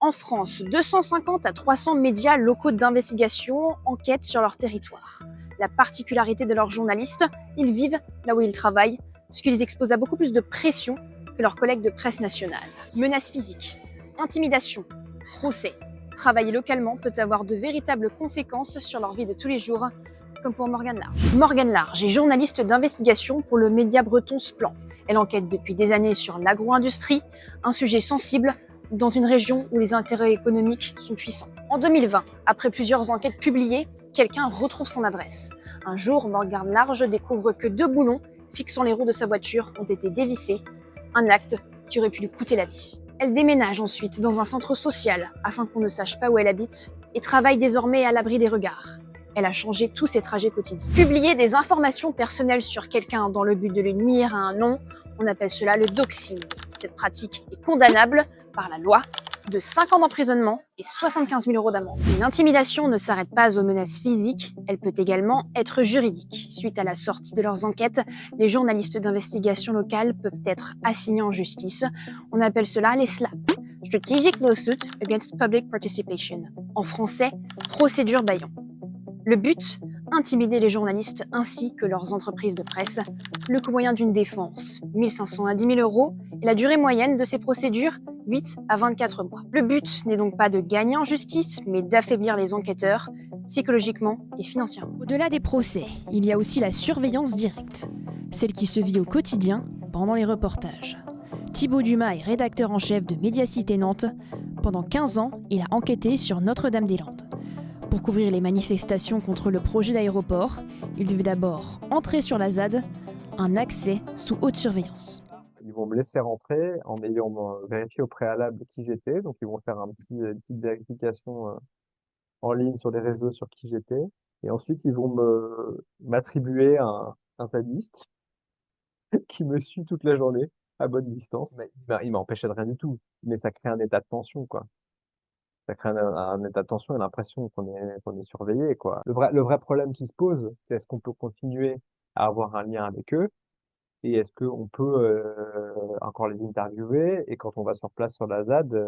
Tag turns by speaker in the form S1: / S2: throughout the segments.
S1: En France, 250 à 300 médias locaux d'investigation enquêtent sur leur territoire. La particularité de leurs journalistes, ils vivent là où ils travaillent, ce qui les expose à beaucoup plus de pression que leurs collègues de presse nationale. Menaces physiques, intimidation, procès. Travailler localement peut avoir de véritables conséquences sur leur vie de tous les jours, comme pour Morgane Large. Morgane Large est journaliste d'investigation pour le média breton Splan. Elle enquête depuis des années sur l'agro-industrie, un sujet sensible dans une région où les intérêts économiques sont puissants. En 2020, après plusieurs enquêtes publiées, quelqu'un retrouve son adresse. Un jour, Morgane Large découvre que 2 boulons fixant les roues de sa voiture ont été dévissés, un acte qui aurait pu lui coûter la vie. Elle déménage ensuite dans un centre social afin qu'on ne sache pas où elle habite et travaille désormais à l'abri des regards. Elle a changé tous ses trajets quotidiens. Publier des informations personnelles sur quelqu'un dans le but de lui nuire à un nom, on appelle cela le doxing. Cette pratique est condamnable par la loi de 5 ans d'emprisonnement et 75 000 € d'amende. L'intimidation ne s'arrête pas aux menaces physiques, elle peut également être juridique. Suite à la sortie de leurs enquêtes, les journalistes d'investigation locale peuvent être assignés en justice. On appelle cela les SLAP, Strategic Lawsuit Against Public Participation. En français, procédure Bayon. Le but, intimider les journalistes ainsi que leurs entreprises de presse. Le coût moyen d'une défense, 1 500 à 10 000 €, et la durée moyenne de ces procédures, 8 à 24 mois. Le but n'est donc pas de gagner en justice, mais d'affaiblir les enquêteurs, psychologiquement et financièrement.
S2: Au-delà des procès, il y a aussi la surveillance directe, celle qui se vit au quotidien pendant les reportages. Thibaut Dumas est rédacteur en chef de Médiacité Nantes. Pendant 15 ans, il a enquêté sur Notre-Dame-des-Landes. Pour couvrir les manifestations contre le projet d'aéroport, il devait d'abord entrer sur la ZAD, un accès sous haute surveillance.
S3: Ils vont me laisser rentrer en ayant vérifié au préalable qui j'étais. Donc, ils vont faire une petite vérification en ligne sur les réseaux sur qui j'étais. Et ensuite, ils vont m'attribuer un zadiste qui me suit toute la journée à bonne distance. Il m'a empêché de rien du tout. Mais ça crée un état de tension, quoi. Ça crée un état de tension et l'impression qu'on est surveillé, quoi. Le vrai problème qui se pose, c'est est-ce qu'on peut continuer à avoir un lien avec eux? Et est-ce qu'on peut encore les interviewer et quand on va sur place sur la ZAD,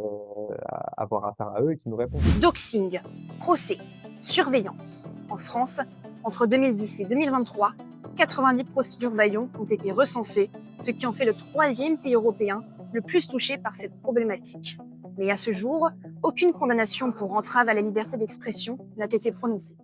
S3: avoir affaire à eux et qu'ils nous répondent?
S1: Doxing, procès, surveillance. En France, entre 2010 et 2023, 90 procédures Bayon ont été recensées, ce qui en fait le 3e pays européen le plus touché par cette problématique. Mais à ce jour, aucune condamnation pour entrave à la liberté d'expression n'a été prononcée.